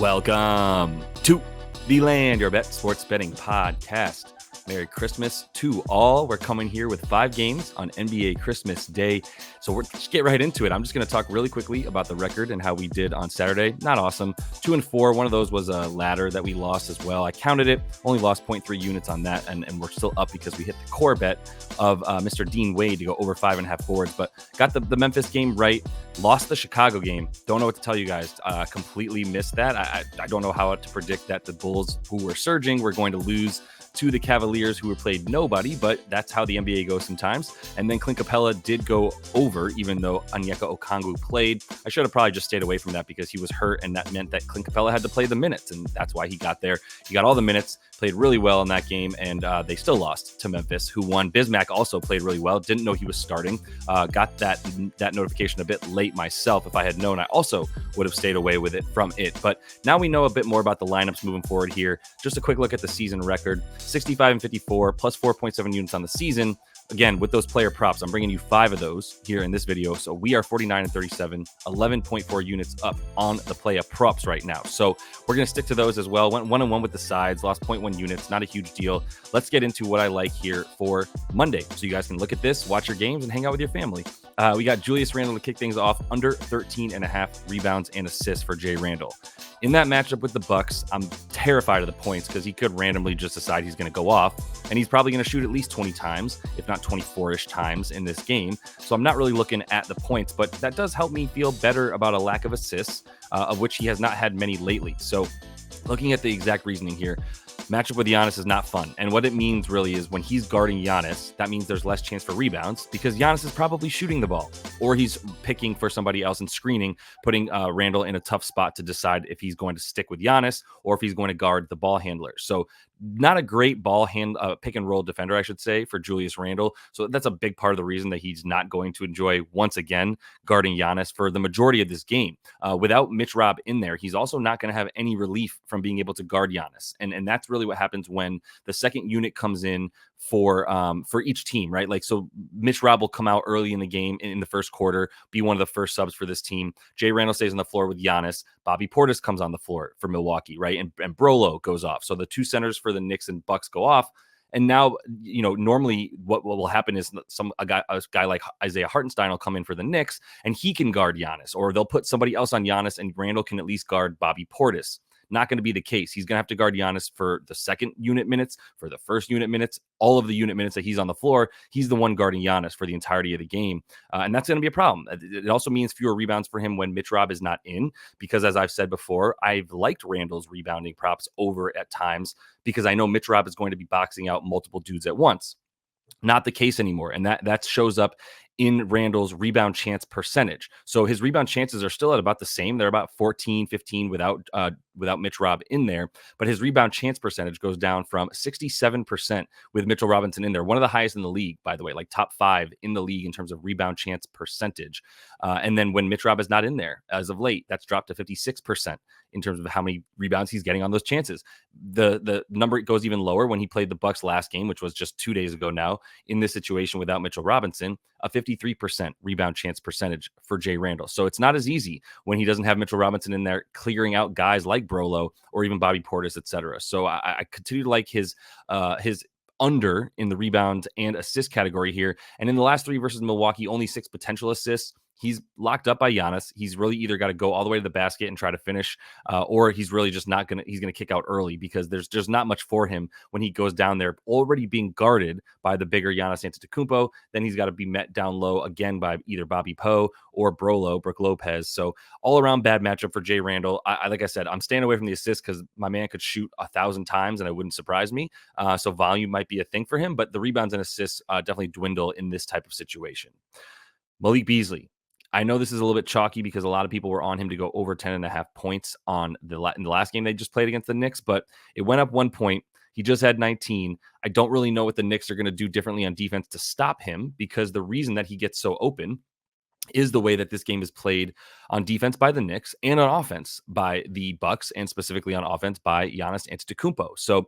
Welcome to the Land Your Bet Sports Betting Podcast. Merry Christmas to all. We're coming here with 5 games on NBA Christmas Day. So we're just get right into it. I'm just going to talk really quickly about the record and how we did on Saturday. Not awesome. 2-4. One of those was a ladder that we lost as well. I counted it. Only lost 0.3 units on that. And we're still up because we hit the core bet of Mr. Dean Wade to go over 5.5 boards. But got the Memphis game right. Lost the Chicago game. Don't know what to tell you guys. Completely missed that. I don't know how to predict that the Bulls, who were surging, were going to lose to the Cavaliers, who were played nobody, but that's how the NBA goes sometimes. And then Clint Capella did go over, even though Onyeka Okongwu played. I should have probably just stayed away from that because he was hurt, and that meant that Clint Capella had to play the minutes, and that's why he got there. He got all the minutes, played really well in that game, and they still lost to Memphis, who won. Bismack also played really well. Didn't know he was starting. Got that notification a bit late myself. If I had known, I also would have stayed away with it from it. But now we know a bit more about the lineups moving forward here. Just a quick look at the season record. 65-54, plus 4.7 units on the season. Again, with those player props, I'm bringing you 5 of those here in this video. So we are 49-37, 11.4 units up on the Playa props right now. So we're going to stick to those as well. Went 1-1 with the sides, lost 0.1 units, not a huge deal. Let's get into what I like here for Monday. So you guys can look at this, watch your games, and hang out with your family. We got Julius Randle to kick things off, under 13.5 rebounds and assists for Jay Randle. In that matchup with the Bucks, I'm terrified of the points because he could randomly just decide he's going to go off, and he's probably going to shoot at least 20 times, if not 24-ish times in this game. So I'm not really looking at the points, but that does help me feel better about a lack of assists, of which he has not had many lately. So looking at the exact reasoning here, matchup with Giannis is not fun. And what it means really is when he's guarding Giannis, that means there's less chance for rebounds because Giannis is probably shooting the ball, or he's picking for somebody else and screening, putting Randle in a tough spot to decide if he's going to stick with Giannis or if he's going to guard the ball handler. So not a great pick and roll defender, I should say, for Julius Randle. So that's a big part of the reason that he's not going to enjoy, once again, guarding Giannis for the majority of this game. Without Mitch Rob in there, he's also not going to have any relief from being able to guard Giannis. And that's really what happens when the second unit comes in for each team, right? Like, so Mitch Rob will come out early in the game in the first quarter, be one of the first subs for this team. Jay Randle stays on the floor with Giannis. Bobby Portis comes on the floor for Milwaukee, right? And Brolo goes off. So the 2 centers for the Knicks and Bucks go off. And now, normally what will happen is a guy like Isaiah Hartenstein will come in for the Knicks, and he can guard Giannis, or they'll put somebody else on Giannis, and Randle can at least guard Bobby Portis. Not going to be the case. He's going to have to guard Giannis for the second unit minutes, for the first unit minutes, all of the unit minutes that he's on the floor. He's the one guarding Giannis for the entirety of the game. And that's going to be a problem. It also means fewer rebounds for him when Mitch Rob is not in, because as I've said before, I've liked Randle's rebounding props over at times because I know Mitch Rob is going to be boxing out multiple dudes at once. Not the case anymore. And that shows up in Randle's rebound chance percentage. So his rebound chances are still at about the same. They're about 14, 15 without Mitch Rob in there. But his rebound chance percentage goes down from 67% with Mitchell Robinson in there. One of the highest in the league, by the way, like top 5 in the league in terms of rebound chance percentage. And then when Mitch Rob is not in there as of late, that's dropped to 56% in terms of how many rebounds he's getting on those chances. The number goes even lower when he played the Bucks last game, which was just 2 days ago now, in this situation without Mitchell Robinson, a 53% rebound chance percentage for Jay Randle. So it's not as easy when he doesn't have Mitchell Robinson in there clearing out guys like Brolo or even Bobby Portis, etc. So I continue to like his under in the rebound and assist category here. And in the last 3 versus Milwaukee, only 6 potential assists. He's locked up by Giannis. He's really either got to go all the way to the basket and try to finish, or he's really just not going to, he's going to kick out early because there's just not much for him when he goes down there already being guarded by the bigger Giannis Antetokounmpo. Then he's got to be met down low again by either Bobby Poe or Brook Lopez. So all around bad matchup for Jay Randle. Like I said, I'm staying away from the assists because my man could shoot 1,000 times and it wouldn't surprise me. So volume might be a thing for him, but the rebounds and assists definitely dwindle in this type of situation. Malik Beasley. I know this is a little bit chalky because a lot of people were on him to go over 10.5 points in the last game they just played against the Knicks, but it went up 1 point. He just had 19. I don't really know what the Knicks are going to do differently on defense to stop him because the reason that he gets so open is the way that this game is played on defense by the Knicks and on offense by the Bucks, and specifically on offense by Giannis Antetokounmpo. So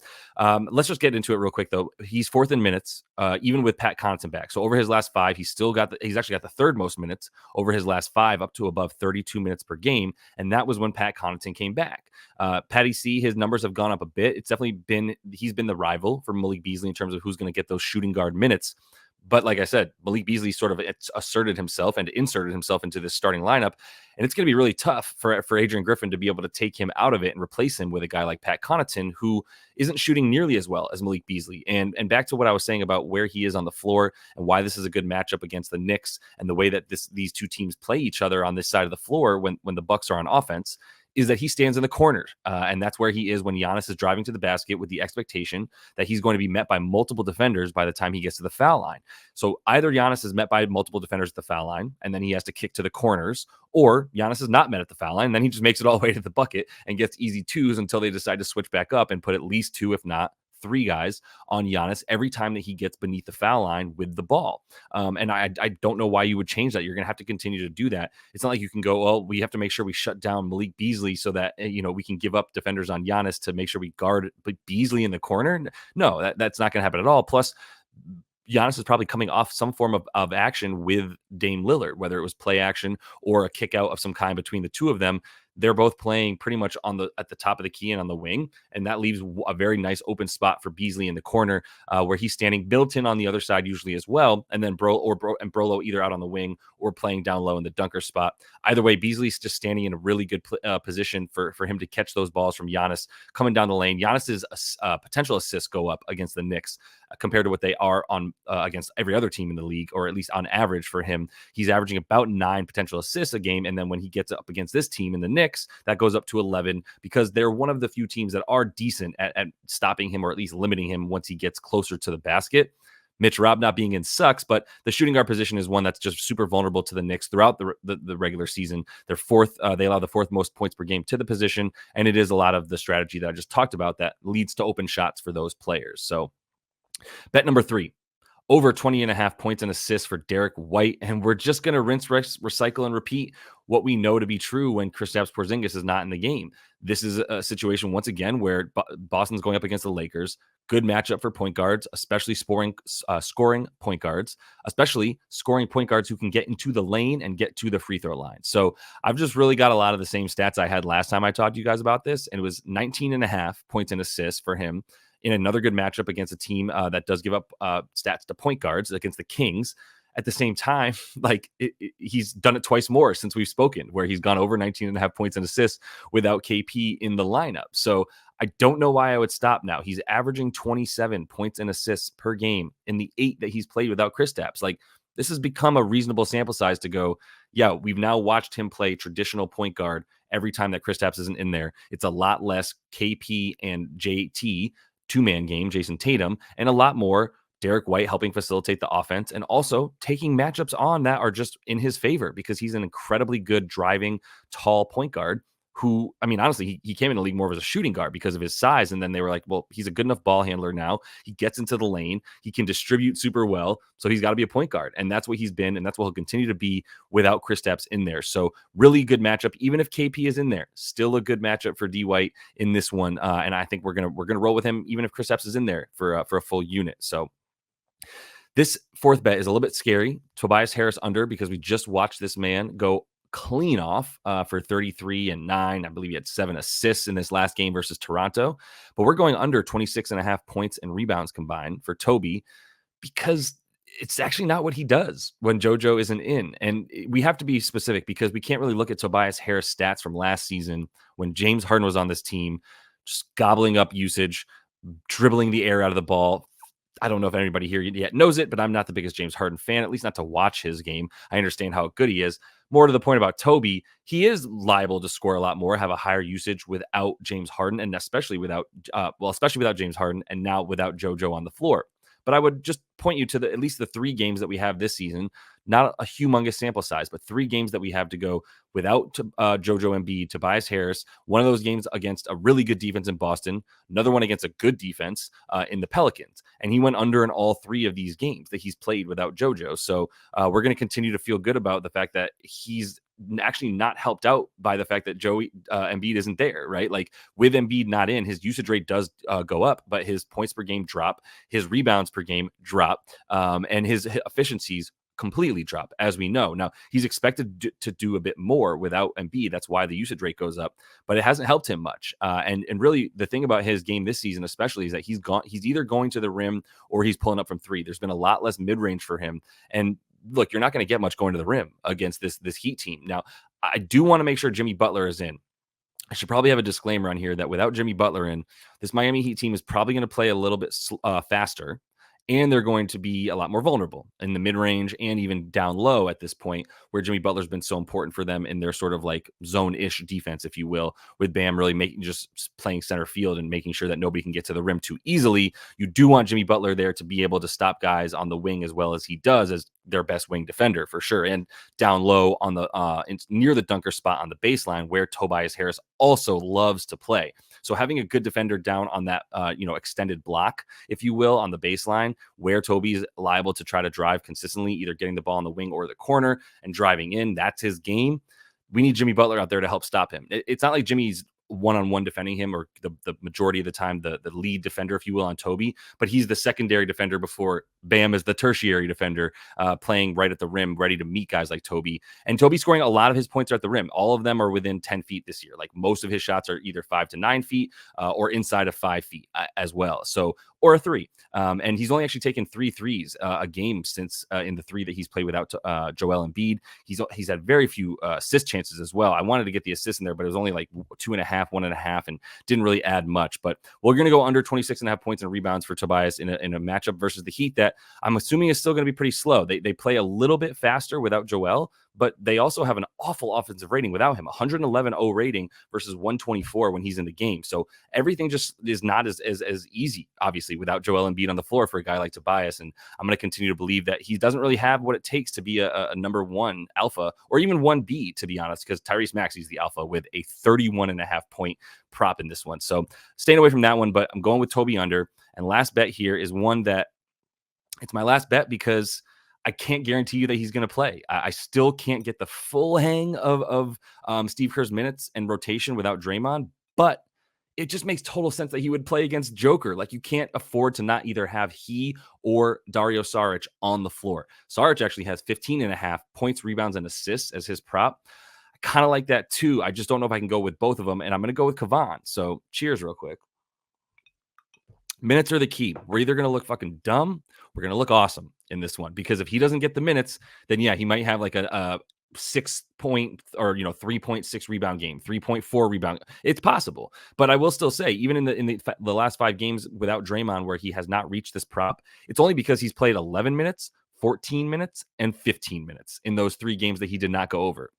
let's just get into it real quick, though. He's fourth in minutes, even with Pat Connaughton back. So over his last five, he's actually got the third most minutes over his last five, up to above 32 minutes per game, and that was when Pat Connaughton came back. Patty C, his numbers have gone up a bit. It's definitely he's been the rival for Malik Beasley in terms of who's going to get those shooting guard minutes. But like I said, Malik Beasley sort of asserted himself and inserted himself into this starting lineup. And it's going to be really tough for Adrian Griffin to be able to take him out of it and replace him with a guy like Pat Connaughton, who isn't shooting nearly as well as Malik Beasley. And back to what I was saying about where he is on the floor and why this is a good matchup against the Knicks and the way that these two teams play each other on this side of the floor when the Bucks are on offense, is that he stands in the corner. And that's where he is when Giannis is driving to the basket with the expectation that he's going to be met by multiple defenders by the time he gets to the foul line. So either Giannis is met by multiple defenders at the foul line, and then he has to kick to the corners, or Giannis is not met at the foul line, and then he just makes it all the way to the bucket and gets easy twos until they decide to switch back up and put at least two, if not three guys on Giannis every time that he gets beneath the foul line with the ball. And I don't know why you would change that. You're going to have to continue to do that. It's not like you can go, well, we have to make sure we shut down Malik Beasley so that, we can give up defenders on Giannis to make sure we guard Beasley in the corner. No, that's not going to happen at all. Plus, Giannis is probably coming off some form of action with Dame Lillard, whether it was play action or a kick out of some kind between the two of them. They're both playing pretty much at the top of the key and on the wing, and that leaves a very nice open spot for Beasley in the corner, where he's standing built in on the other side usually as well, and then Brolo either out on the wing or playing down low in the dunker spot. Either way, Beasley's just standing in a really good position for him to catch those balls from Giannis coming down the lane. Giannis's potential assists go up against the Knicks compared to what they are on against every other team in the league, or at least on average for him. He's averaging about 9 potential assists a game, and then when he gets up against this team in the Knicks, that goes up to 11, because they're one of the few teams that are decent at stopping him, or at least limiting him once he gets closer to the basket. Mitch Robb not being in sucks, but the shooting guard position is one that's just super vulnerable to the Knicks throughout the regular season. They're fourth. They allow the fourth most points per game to the position, and it is a lot of the strategy that I just talked about that leads to open shots for those players. So bet number 3. Over 20.5 points and assists for Derek White. And we're just going to rinse, recycle, and repeat what we know to be true when Kristaps Porzingis is not in the game. This is a situation, once again, where Boston's going up against the Lakers. Good matchup for point guards, especially scoring point guards, especially scoring point guards who can get into the lane and get to the free throw line. So I've just really got a lot of the same stats I had last time I talked to you guys about this. And it was 19.5 points and assists for him in another good matchup against a team that does give up stats to point guards against the Kings. At the same time, he's done it twice more since we've spoken, where he's gone over 19.5 points and assists without KP in the lineup. So I don't know why I would stop now. He's averaging 27 points and assists per game in the 8 that he's played without Kristaps. This has become a reasonable sample size to go, yeah, we've now watched him play traditional point guard every time that Kristaps isn't in there. It's a lot less KP and JT, two-man game, Jason Tatum, and a lot more Derek White helping facilitate the offense and also taking matchups on that are just in his favor, because he's an incredibly good driving, tall point guard who, I mean, honestly, he came in the league more as a shooting guard because of his size. And then they were like, well, he's a good enough ball handler now. He gets into the lane. He can distribute super well. So he's got to be a point guard. And that's what he's been. And that's what he'll continue to be without Kristaps in there. So really good matchup. Even if KP is in there, still a good matchup for D White in this one. And I think we're going to roll with him, even if Kristaps is in there for a full unit. So this fourth bet is a little bit scary. Tobias Harris under, because we just watched this man go clean off for 33 and 9. I believe he had 7 assists in this last game versus Toronto. But we're going under 26.5 points and rebounds combined for Toby, because it's actually not what he does when JoJo isn't in. And we have to be specific, because we can't really look at Tobias Harris stats from last season when James Harden was on this team, just gobbling up usage, dribbling the air out of the ball. I don't know if anybody here yet knows it, but I'm not the biggest James Harden fan, at least not to watch his game. I understand how good he is. More to the point about Toby, he is liable to score a lot more, have a higher usage without James Harden, and especially without James Harden, and now without JoJo on the floor. But I would just point you to at least the 3 games that we have this season. not a humongous sample size, but 3 games that we have to go without JoJo Embiid, Tobias Harris. One of those games against a really good defense in Boston, another one against a good defense in the Pelicans. And he went under in all 3 of these games that he's played without JoJo. So we're going to continue to feel good about the fact that he's actually not helped out by the fact that Joey Embiid isn't there, right? Like with Embiid not in, his usage rate does go up, but his points per game drop, his rebounds per game drop, and his efficiencies completely drop, as we know. Now, he's expected to do a bit more without Embiid. That's why the usage rate goes up, but it hasn't helped him much. And really, the thing about his game this season, especially, is that he's either going to the rim or he's pulling up from 3. There's been a lot less mid-range for him. And look, you're not going to get much going to the rim against this Heat team. Now, I do want to make sure Jimmy Butler is in. I should probably have a disclaimer on here that without Jimmy Butler in, this Miami Heat team is probably going to play a little bit faster, and they're going to be a lot more vulnerable in the mid-range and even down low at this point, where Jimmy Butler's been so important for them in their sort of like zone-ish defense, if you will, with Bam really just playing center field and making sure that nobody can get to the rim too easily. You do want Jimmy Butler there to be able to stop guys on the wing as well as he does as their best wing defender for sure, and down low on the near the dunker spot on the baseline where Tobias Harris also loves to play. So having a good defender down on that extended block, if you will, on the baseline where Toby is liable to try to drive consistently, either getting the ball on the wing or the corner and driving in, that's his game. We need Jimmy Butler out there to help stop him. It's not like Jimmy's one-on-one defending him or the majority of the time the lead defender, if you will, on Toby, but he's the secondary defender before Bam is the tertiary defender, playing right at the rim, ready to meet guys like Toby. And Toby scoring a lot of his points are at the rim. All of them are within 10 feet this year. Like most of his shots are either 5 to 9 feet or inside of 5 feet as well. So, or a 3. And he's only actually taken 3 threes a game since in the 3 that he's played without Joel Embiid. He's had very few assist chances as well. I wanted to get the assist in there, but it was only like 2.5, 1.5, and didn't really add much. But we're going to go under 26.5 points and rebounds for Tobias in a matchup versus the Heat that I'm assuming is still going to be pretty slow. They play a little bit faster without Joel, but they also have an awful offensive rating without him, 111-0 rating versus 124 when he's in the game. So everything just is not as easy, obviously, without Joel Embiid on the floor for a guy like Tobias. And I'm going to continue to believe that he doesn't really have what it takes to be a number 1 alpha or even 1B, to be honest, because Tyrese Maxey's the alpha with a 31.5 point prop in this one. So staying away from that one, but I'm going with Toby under. And last bet here is one that it's my last bet because I can't guarantee you that he's going to play. I still can't get the full hang of Steve Kerr's minutes and rotation without Draymond, but it just makes total sense that he would play against Joker. Like, you can't afford to not either have he or Dario Saric on the floor. Saric actually has 15.5 points, rebounds, and assists as his prop. I kind of like that too. I just don't know if I can go with both of them, and I'm going to go with Cavon. So cheers real quick. Minutes are the key. We're either going to look fucking dumb, we're going to look awesome in this one, because if he doesn't get the minutes, then yeah, he might have like a 6 point or 3.6 rebound game, 3.4 rebound. It's possible, but I will still say, even in the last 5 games without Draymond, where he has not reached this prop, it's only because he's played 11 minutes, 14 minutes, and 15 minutes in those 3 games that he did not go over.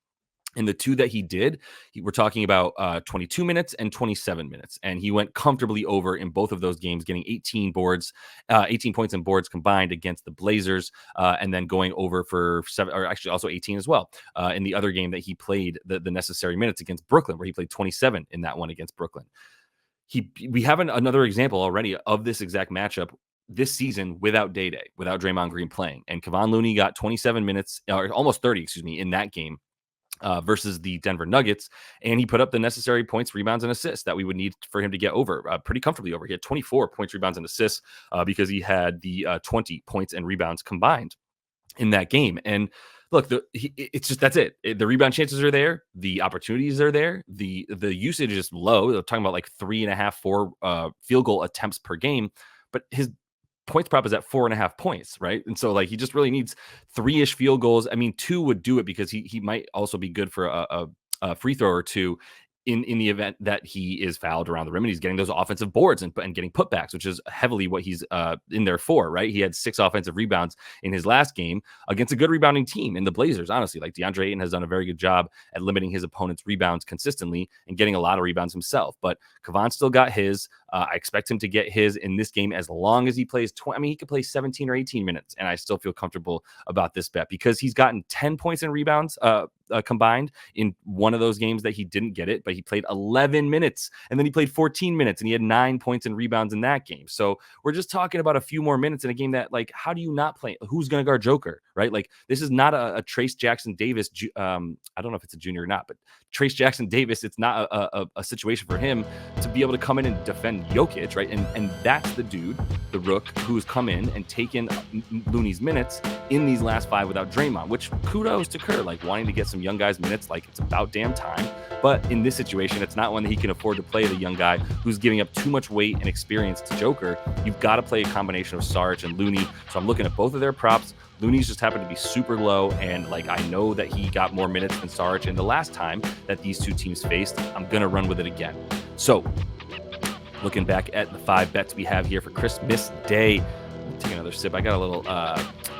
In the 2 that he did, we're talking about 22 minutes and 27 minutes. And he went comfortably over in both of those games, getting 18 points and boards combined against the Blazers, and then going over for 7, or actually also 18 as well, in the other game that he played the necessary minutes against Brooklyn, where he played 27 in that one against Brooklyn. We have another example already of this exact matchup this season without Day-Day, without Draymond Green playing. And Cavon Looney got 27 minutes, or almost 30, in that game. Versus the Denver Nuggets, and he put up the necessary points, rebounds, and assists that we would need for him to get over pretty comfortably over. He had 24 points, rebounds, and assists because he had the 20 points and rebounds combined in that game. And look, it's just that's it. The rebound chances are there, the opportunities are there, the usage is low. They're talking about like 3.5, 4 field goal attempts per game, but his points prop is at 4.5 points, right? And so like he just really needs 3-ish field goals. I mean, 2 would do it because he might also be good for a free throw or 2 in the event that he is fouled around the rim and he's getting those offensive boards and getting putbacks, which is heavily what he's in there for, right? He had 6 offensive rebounds in his last game against a good rebounding team in the Blazers, honestly. Like DeAndre Ayton has done a very good job at limiting his opponent's rebounds consistently and getting a lot of rebounds himself. But Cavon still got his. I expect him to get his in this game as long as he plays he could play 17 or 18 minutes, and I still feel comfortable about this bet because he's gotten 10 points in rebounds combined in one of those games that he didn't get it, but he played 11 minutes and then he played 14 minutes and he had 9 points in rebounds in that game. So we're just talking about a few more minutes in a game that, like, how do you not play? Who's going to guard Joker, right? Like, this is not a Trace Jackson Davis. I don't know if it's a junior or not, but Trace Jackson Davis, it's not a situation for him to be able to come in and defend Jokic, right? And that's the dude, the rook, who's come in and taken Looney's minutes in these last 5 without Draymond, which kudos to Kerr, like wanting to get some young guys minutes, like it's about damn time. But in this situation, it's not one that he can afford to play the young guy who's giving up too much weight and experience to Joker. You've got to play a combination of Sarge and Looney. So I'm looking at both of their props. Looney's just happened to be super low, and like I know that he got more minutes than Sarge. And the last time that these two teams faced, I'm gonna run with it again. So looking back at the 5 bets we have here for Christmas Day, take another sip. I got a little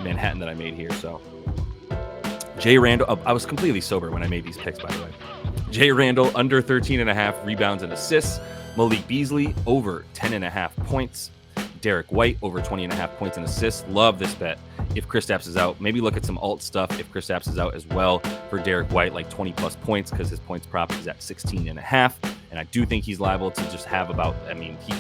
Manhattan that I made here. So Jay Randle, I was completely sober when I made these picks, by the way. Jay Randle under 13.5 rebounds and assists. Malik Beasley over 10.5 points. Derek White over 20.5 points and assists. Love this bet. If Kristaps is out, maybe look at some alt stuff if Kristaps is out as well for Derek White, like 20 plus points, because his points prop is at 16.5. And I do think he's liable to just have about,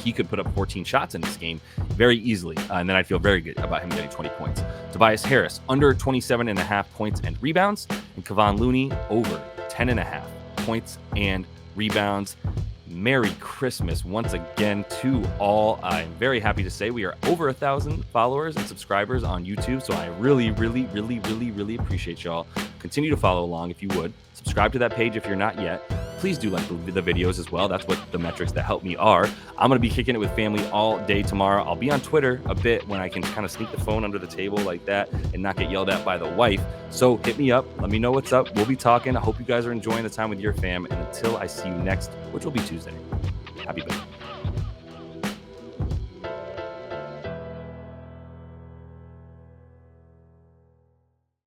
he could put up 14 shots in this game very easily. And then I'd feel very good about him getting 20 points. Tobias Harris under 27.5 points and rebounds. And Cavon Looney over 10.5 points and rebounds. Merry Christmas once again to all. I'm very happy to say we are over 1,000 followers and subscribers on YouTube. So I really appreciate y'all. Continue to follow along if you would. Subscribe to that page if you're not yet. Please do like the videos as well. That's what the metrics that help me are. I'm going to be kicking it with family all day tomorrow. I'll be on Twitter a bit when I can kind of sneak the phone under the table like that and not get yelled at by the wife. So hit me up. Let me know what's up. We'll be talking. I hope you guys are enjoying the time with your fam. And until I see you next, which will be Tuesday, happy birthday.